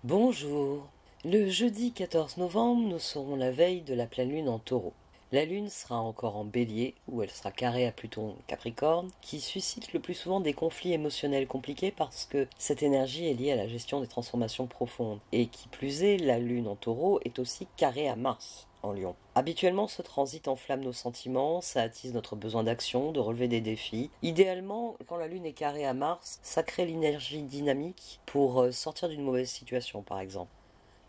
Bonjour. Le jeudi 14 novembre, nous serons la veille de la pleine lune en Taureau. La lune sera encore en Bélier, où elle sera carrée à Pluton Capricorne, qui suscite le plus souvent des conflits émotionnels compliqués parce que cette énergie est liée à la gestion des transformations profondes. Et qui plus est, la lune en Taureau est aussi carrée à Mars en Lion. Habituellement, ce transit enflamme nos sentiments, ça attise notre besoin d'action, de relever des défis. Idéalement, quand la lune est carrée à Mars, ça crée l'énergie dynamique pour sortir d'une mauvaise situation, par exemple.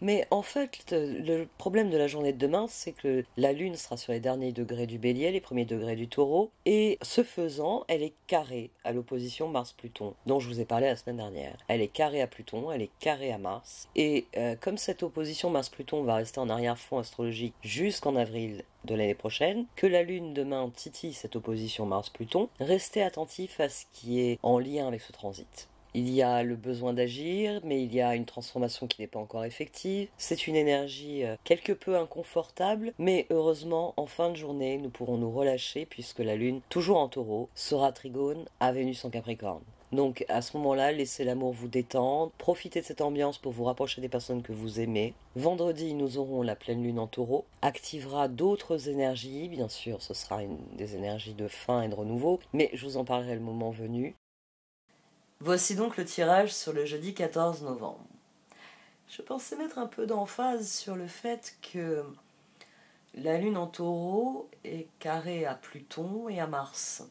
Mais en fait, le problème de la journée de demain, c'est que la Lune sera sur les derniers degrés du Bélier, les premiers degrés du Taureau, et ce faisant, elle est carrée à l'opposition Mars-Pluton, dont je vous ai parlé la semaine dernière. Elle est carrée à Pluton, elle est carrée à Mars, et comme cette opposition Mars-Pluton va rester en arrière-fond astrologique jusqu'en avril de l'année prochaine, que la Lune demain titille cette opposition Mars-Pluton, restez attentif à ce qui est en lien avec ce transit. Il y a le besoin d'agir, mais il y a une transformation qui n'est pas encore effective. C'est une énergie quelque peu inconfortable, mais heureusement, en fin de journée, nous pourrons nous relâcher puisque la Lune, toujours en Taureau, sera trigone à Vénus en Capricorne. Donc à ce moment-là, laissez l'amour vous détendre, profitez de cette ambiance pour vous rapprocher des personnes que vous aimez. Vendredi, nous aurons la pleine lune en Taureau, activera d'autres énergies, bien sûr, ce sera des énergies de fin et de renouveau, mais je vous en parlerai le moment venu. Voici donc le tirage sur le jeudi 14 novembre. Je pensais mettre un peu d'emphase sur le fait que la lune en Taureau est carrée à Pluton et à Mars.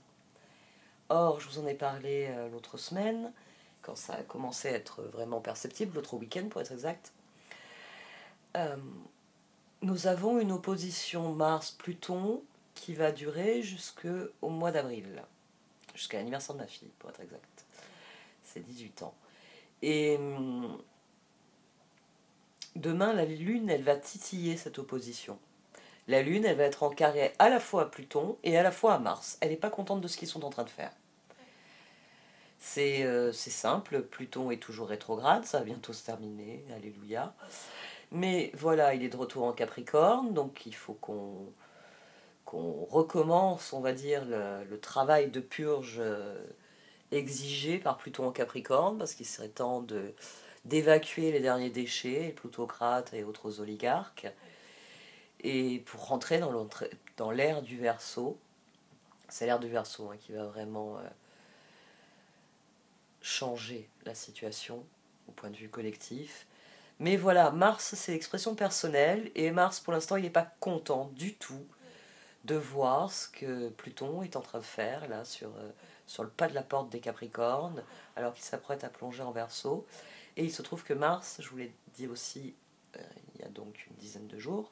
Or, je vous en ai parlé l'autre semaine, quand ça a commencé à être vraiment perceptible, l'autre week-end pour être exact. Nous avons une opposition Mars-Pluton qui va durer jusqu'au mois d'avril, jusqu'à l'anniversaire de ma fille pour être exact. C'est 18 ans. Et demain, la Lune, elle va titiller cette opposition. La Lune, elle va être en carré à la fois à Pluton et à la fois à Mars. Elle n'est pas contente de ce qu'ils sont en train de faire. C'est simple, Pluton est toujours rétrograde, ça va bientôt se terminer, alléluia. Mais voilà, il est de retour en Capricorne, donc il faut qu'on recommence, on va dire, le travail de purge exigé par Pluton en Capricorne, parce qu'il serait temps d'évacuer les derniers déchets, les plutocrates et autres oligarques, et pour rentrer dans l'ère du Verseau. C'est l'ère du Verseau qui va vraiment changer la situation au point de vue collectif. Mais voilà, Mars, c'est l'expression personnelle, et Mars, pour l'instant, il n'est pas content du tout de voir ce que Pluton est en train de faire, là, sur le pas de la porte des Capricornes, alors qu'il s'apprête à plonger en Verseau. Et il se trouve que Mars, je vous l'ai dit aussi il y a donc une dizaine de jours,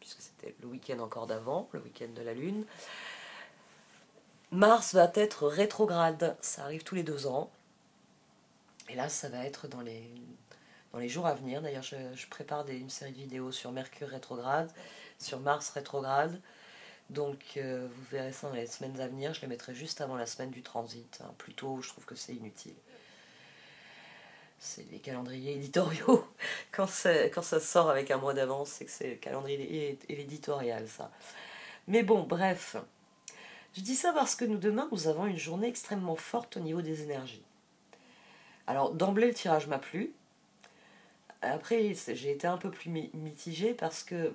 puisque c'était le week-end encore d'avant, le week-end de la Lune, Mars va être rétrograde, ça arrive tous les 2 ans. Et là, ça va être dans les jours à venir. D'ailleurs, je prépare une série de vidéos sur Mercure rétrograde, sur Mars rétrograde. Donc, vous verrez ça dans les semaines à venir. Je les mettrai juste avant la semaine du transit. Plus tôt, je trouve que c'est inutile. C'est les calendriers éditoriaux. Quand ça sort avec un mois d'avance, c'est que c'est le calendrier et l'éditorial, ça. Mais bon, bref. Je dis ça parce que demain, nous avons une journée extrêmement forte au niveau des énergies. Alors, d'emblée, le tirage m'a plu. Après, j'ai été un peu plus mitigée parce que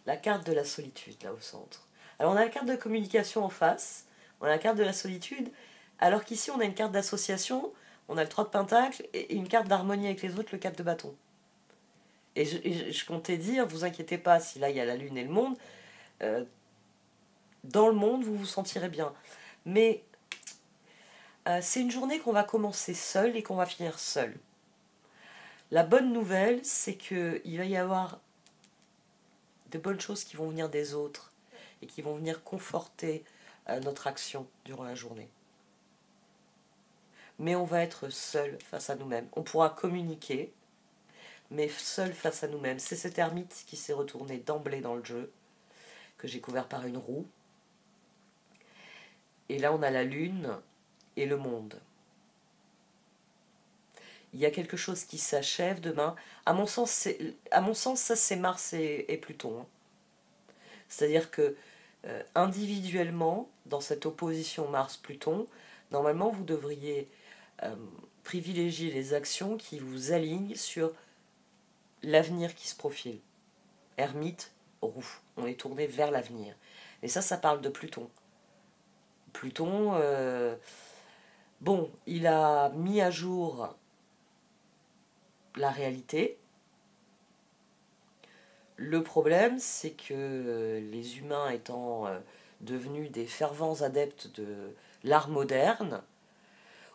la carte de la solitude, là au centre. Alors, on a la carte de communication en face, on a la carte de la solitude, alors qu'ici, on a une carte d'association, on a le 3 de pentacle et une carte d'harmonie avec les autres, le 4 de bâton. Et je comptais dire, vous inquiétez pas, si là, il y a la lune et le monde, dans le monde, vous vous sentirez bien. Mais c'est une journée qu'on va commencer seul et qu'on va finir seul. La bonne nouvelle, c'est qu'il va y avoir de bonnes choses qui vont venir des autres et qui vont venir conforter notre action durant la journée. Mais on va être seul face à nous-mêmes. On pourra communiquer, mais seul face à nous-mêmes. C'est cet ermite qui s'est retourné d'emblée dans le jeu, que j'ai couvert par une roue. Et là, on a la lune et le monde. Il y a quelque chose qui s'achève demain. À mon sens, ça c'est Mars et Pluton. C'est-à-dire que individuellement, dans cette opposition Mars-Pluton, normalement vous devriez privilégiez les actions qui vous alignent sur l'avenir qui se profile. Ermite, roue. On est tourné vers l'avenir. Et ça parle de Pluton. Pluton, bon, il a mis à jour la réalité. Le problème, c'est que les humains étant devenus des fervents adeptes de l'art moderne,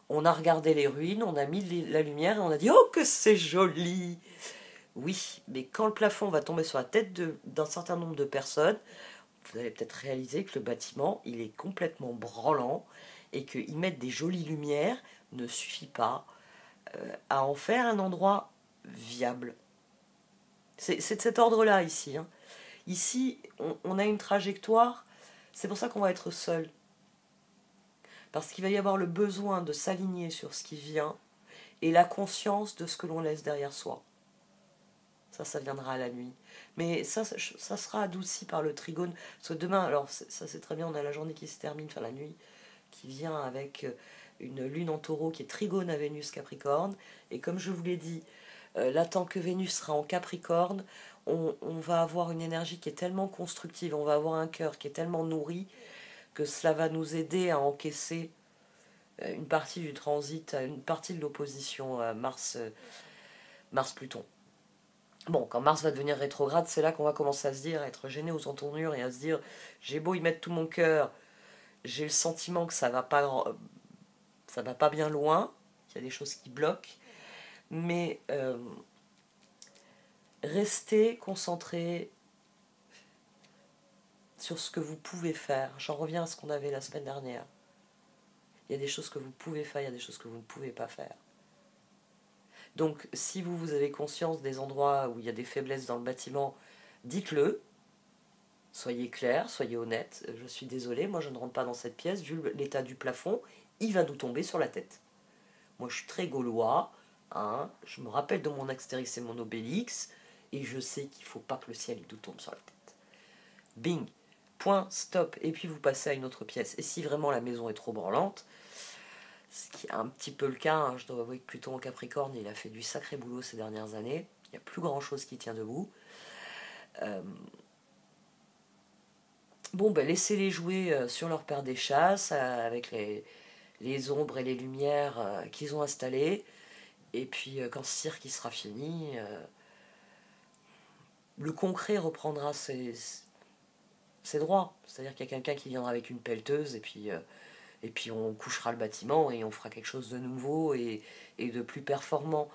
on a regardé les ruines, on a mis la lumière et on a dit « Oh, que c'est joli !» Oui, mais quand le plafond va tomber sur la tête d'un certain nombre de personnes, vous allez peut-être réaliser que le bâtiment, il est complètement branlant et qu'y mettre des jolies lumières ne suffit pas à en faire un endroit viable. C'est de cet ordre-là ici. Hein. Ici, on a une trajectoire, c'est pour ça qu'on va être seul. Parce qu'il va y avoir le besoin de s'aligner sur ce qui vient et la conscience de ce que l'on laisse derrière soi. Ça viendra à la nuit. Mais ça sera adouci par le trigone. Parce que demain, alors ça c'est très bien, on a la journée qui se termine, enfin la nuit, qui vient avec une lune en taureau qui est trigone à Vénus Capricorne. Et comme je vous l'ai dit, là tant que Vénus sera en Capricorne, on va avoir une énergie qui est tellement constructive, on va avoir un cœur qui est tellement nourri, que cela va nous aider à encaisser une partie du transit, une partie de l'opposition Mars-Pluton. Bon, quand Mars va devenir rétrograde, c'est là qu'on va commencer à se dire, à être gêné aux entournures et à se dire, j'ai beau y mettre tout mon cœur, j'ai le sentiment que ça va pas bien loin, qu'il y a des choses qui bloquent, mais restez concentrés sur ce que vous pouvez faire. J'en reviens à ce qu'on avait la semaine dernière. Il y a des choses que vous pouvez faire, il y a des choses que vous ne pouvez pas faire. Donc, si vous avez conscience des endroits où il y a des faiblesses dans le bâtiment, dites-le. Soyez clair, soyez honnête. Je suis désolée, moi je ne rentre pas dans cette pièce. Vu l'état du plafond, il va nous tomber sur la tête. Moi je suis très gaulois. Hein, je me rappelle de mon Astérix et mon Obélix. Et je sais qu'il ne faut pas que le ciel nous tombe sur la tête. Bing. Point, stop. Et puis vous passez à une autre pièce. Et si vraiment la maison est trop branlante, ce qui est un petit peu le cas, hein, je dois avouer que Pluton en Capricorne, il a fait du sacré boulot ces dernières années. Il n'y a plus grand chose qui tient debout. Bon, ben laissez-les jouer sur leur paire des chasses, avec les ombres et les lumières qu'ils ont installées. Et puis, quand ce cirque sera fini, le concret reprendra ses droits. C'est-à-dire qu'il y a quelqu'un qui viendra avec une pelleteuse, et puis on couchera le bâtiment, et on fera quelque chose de nouveau et de plus performant.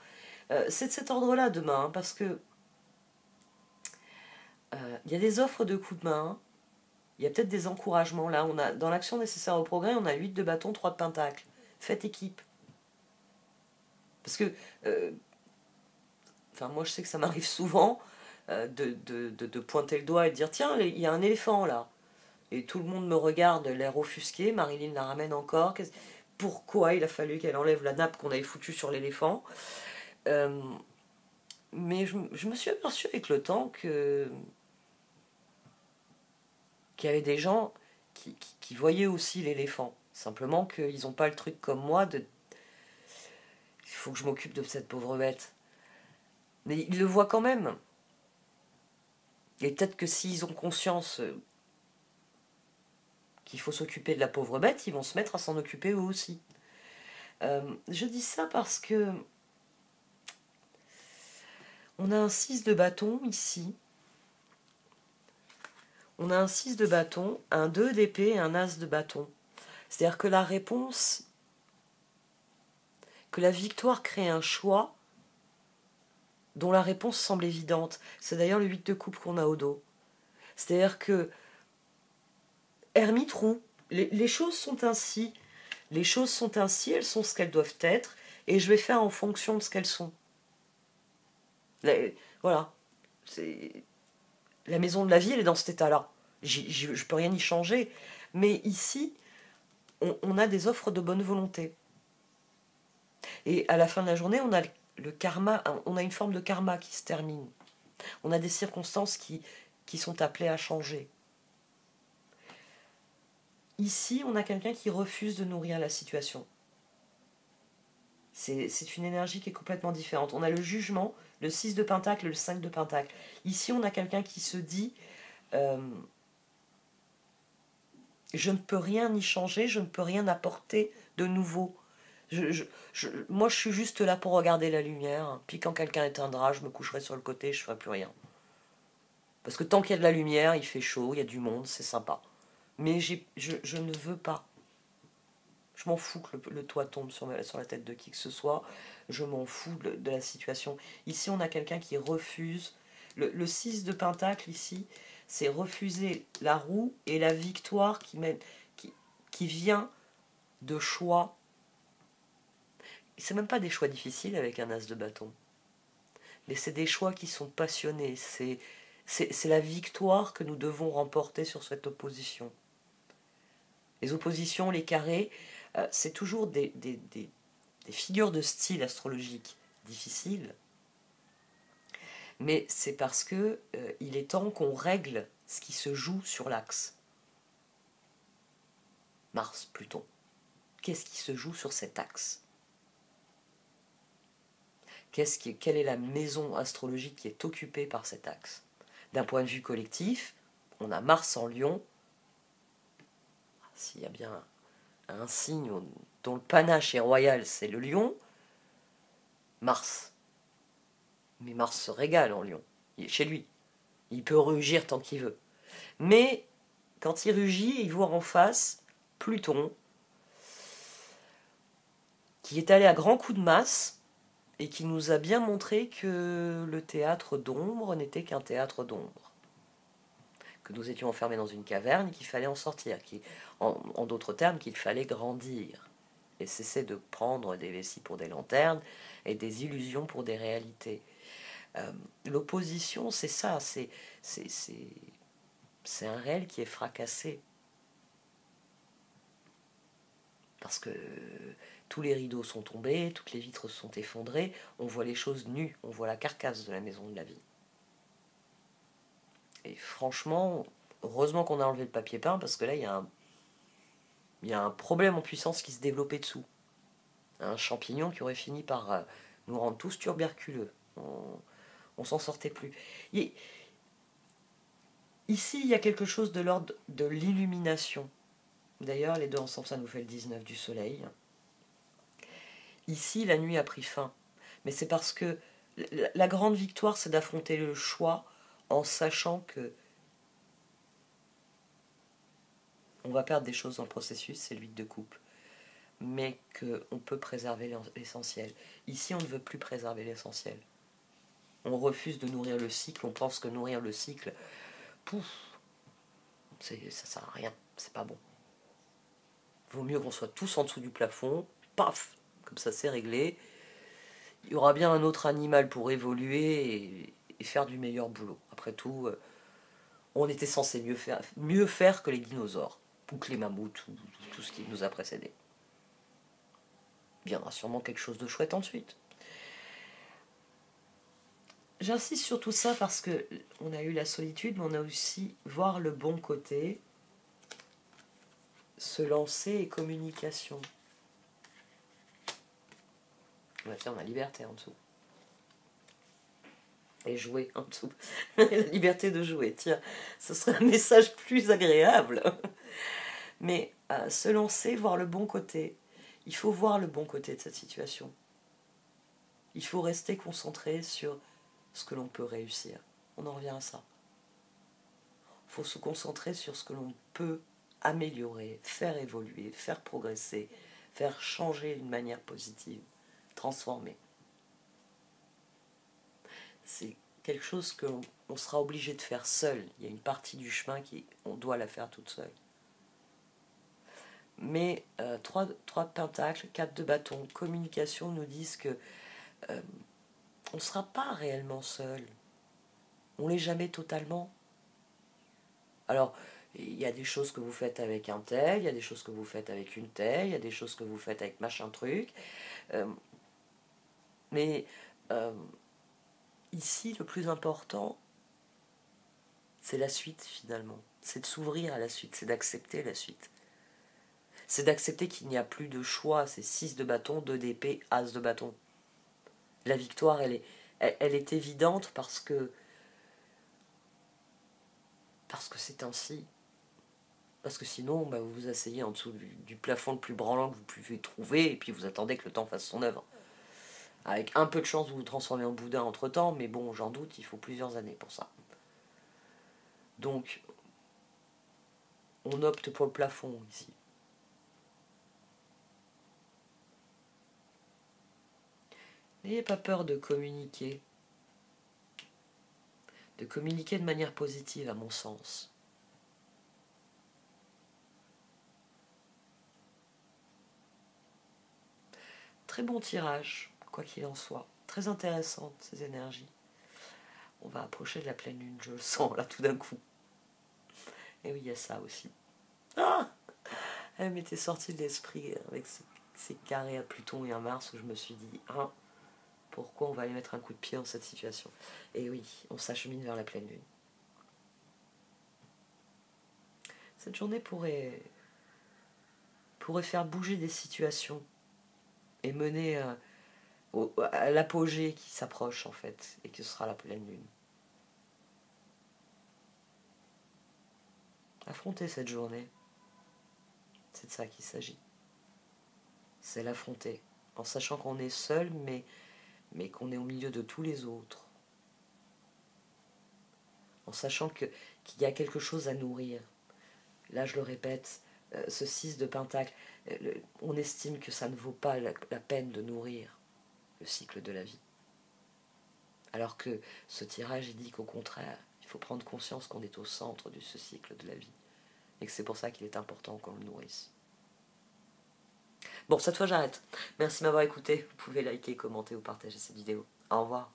C'est de cet ordre-là demain, hein, parce que il y a des offres de coups de main. Il y a peut-être des encouragements. Là, on a, dans l'action nécessaire au progrès, on a 8 de bâton, 3 de pentacle. Faites équipe. Parce que, moi je sais que ça m'arrive souvent de pointer le doigt et de dire, tiens, il y a un éléphant là. Et tout le monde me regarde, l'air offusqué. Marilyn la ramène encore. Pourquoi il a fallu qu'elle enlève la nappe qu'on avait foutue sur l'éléphant? Mais je me suis aperçue avec le temps qu'il y avait des gens qui voyaient aussi l'éléphant. Simplement qu'ils n'ont pas le truc comme moi de... Il faut que je m'occupe de cette pauvre bête. Mais ils le voient quand même. Et peut-être que s'ils ont conscience qu'il faut s'occuper de la pauvre bête, ils vont se mettre à s'en occuper eux aussi. Je dis ça parce que on a un 6 de bâton ici. On a un 6 de bâton, un 2 d'épée et un as de bâton. C'est-à-dire que la réponse, que la victoire crée un choix dont la réponse semble évidente. C'est d'ailleurs le 8 de coupe qu'on a au dos. C'est-à-dire que ermite roue, les choses sont ainsi. Les choses sont ainsi, elles sont ce qu'elles doivent être, et je vais faire en fonction de ce qu'elles sont. Voilà. La maison de la vie, elle est dans cet état-là. Je ne peux rien y changer. Mais ici, on a des offres de bonne volonté. Et à la fin de la journée, on a le karma, on a une forme de karma qui se termine. On a des circonstances qui sont appelées à changer. Ici, on a quelqu'un qui refuse de nourrir la situation. C'est une énergie qui est complètement différente. On a le jugement, le 6 de pentacle et le 5 de pentacle. Ici, on a quelqu'un qui se dit je ne peux rien y changer, je ne peux rien apporter de nouveau. Moi, je suis juste là pour regarder la lumière. Puis quand quelqu'un éteindra, je me coucherai sur le côté, je ne ferai plus rien. Parce que tant qu'il y a de la lumière, il fait chaud, il y a du monde, c'est sympa. Mais je ne veux pas. Je m'en fous que le toit tombe sur la tête de qui que ce soit. Je m'en fous de la situation. Ici, on a quelqu'un qui refuse. Le 6 de pentacle, ici, c'est refuser la roue et la victoire qui vient de choix. C'est même pas des choix difficiles avec un as de bâton. Mais c'est des choix qui sont passionnés. C'est la victoire que nous devons remporter sur cette opposition. Les oppositions, les carrés, c'est toujours des figures de style astrologique difficiles, mais c'est parce que il est temps qu'on règle ce qui se joue sur l'axe. Mars-Pluton. Qu'est-ce qui se joue sur cet axe? Quelle est la maison astrologique qui est occupée par cet axe? D'un point de vue collectif, on a Mars en Lion. S'il y a bien un signe dont le panache est royal, c'est le Lion. Mars. Mais Mars se régale en Lion. Il est chez lui. Il peut rugir tant qu'il veut. Mais quand il rugit, il voit en face Pluton, qui est allé à grands coups de masse et qui nous a bien montré que le théâtre d'ombre n'était qu'un théâtre d'ombre. Que nous étions enfermés dans une caverne et qu'il fallait en sortir. En d'autres termes, qu'il fallait grandir. Et cesser de prendre des vessies pour des lanternes et des illusions pour des réalités. L'opposition, c'est ça, c'est un réel qui est fracassé. Parce que tous les rideaux sont tombés, toutes les vitres sont effondrées, on voit les choses nues, on voit la carcasse de la maison de la vie. Et franchement, heureusement qu'on a enlevé le papier peint, parce que là, il y a un problème en puissance qui se développait dessous. Un champignon qui aurait fini par nous rendre tous tuberculeux. On s'en sortait plus. Ici, il y a quelque chose de l'ordre de l'illumination. D'ailleurs, les deux ensemble, ça nous fait le 19 du soleil. Ici, la nuit a pris fin. Mais c'est parce que la grande victoire, c'est d'affronter le choix en sachant que on va perdre des choses dans le processus, c'est l'huile de coupe. Mais qu'on peut préserver l'essentiel. Ici, on ne veut plus préserver l'essentiel. On refuse de nourrir le cycle, on pense que nourrir le cycle, pouf, ça sert à rien, c'est pas bon. Vaut mieux qu'on soit tous en dessous du plafond, paf, comme ça c'est réglé. Il y aura bien un autre animal pour évoluer et faire du meilleur boulot. Après tout, on était censé mieux faire que les dinosaures, ou que les mammouths, ou tout ce qui nous a précédés. Il viendra sûrement quelque chose de chouette ensuite. J'insiste sur tout ça parce que on a eu la solitude, mais on a aussi voir le bon côté, se lancer et communication. On a liberté en dessous. Et jouer en dessous. La liberté de jouer, tiens, ce serait un message plus agréable. Mais se lancer, voir le bon côté. Il faut voir le bon côté de cette situation. Il faut rester concentré sur ce que l'on peut réussir. On en revient à ça. Il faut se concentrer sur ce que l'on peut améliorer, faire évoluer, faire progresser, faire changer d'une manière positive, transformer. C'est quelque chose qu'on sera obligé de faire seul. Il y a une partie du chemin on doit la faire toute seule. Mais 3 de pentacle, 4 de bâton, communication nous disent que on ne sera pas réellement seul. On l'est jamais totalement. Alors, il y a des choses que vous faites avec un tel, il y a des choses que vous faites avec une telle, il y a des choses que vous faites avec machin truc. Mais ici, le plus important, c'est la suite finalement. C'est de s'ouvrir à la suite, c'est d'accepter la suite. C'est d'accepter qu'il n'y a plus de choix. C'est 6 de bâton, 2 d'épée, as de bâton. La victoire, elle est évidente parce que c'est ainsi. Parce que sinon, bah, vous vous asseyez en dessous du plafond le plus branlant que vous pouvez trouver, et puis vous attendez que le temps fasse son œuvre. Avec un peu de chance, vous vous transformez en boudin entre-temps, mais bon, j'en doute, il faut plusieurs années pour ça. Donc, on opte pour le plafond ici. N'ayez pas peur de communiquer. De communiquer de manière positive, à mon sens. Très bon tirage, quoi qu'il en soit. Très intéressante, ces énergies. On va approcher de la pleine lune, je le sens, là, tout d'un coup. Et oui, il y a ça aussi. Ah, elle m'était sortie de l'esprit avec ces carrés à Pluton et à Mars, où je me suis dit, ah, pourquoi on va aller mettre un coup de pied dans cette situation? Et oui, on s'achemine vers la pleine lune. Cette journée pourrait faire bouger des situations et mener à l'apogée qui s'approche, en fait, et que ce sera la pleine lune. Affronter cette journée, c'est de ça qu'il s'agit. C'est l'affronter, en sachant qu'on est seul, mais qu'on est au milieu de tous les autres. En sachant qu'il y a quelque chose à nourrir. Là, je le répète, ce 6 de pentacle, on estime que ça ne vaut pas la peine de nourrir le cycle de la vie. Alors que ce tirage dit qu'au contraire, il faut prendre conscience qu'on est au centre de ce cycle de la vie. Et que c'est pour ça qu'il est important qu'on le nourrisse. Bon, cette fois j'arrête. Merci de m'avoir écouté. Vous pouvez liker, commenter ou partager cette vidéo. Au revoir.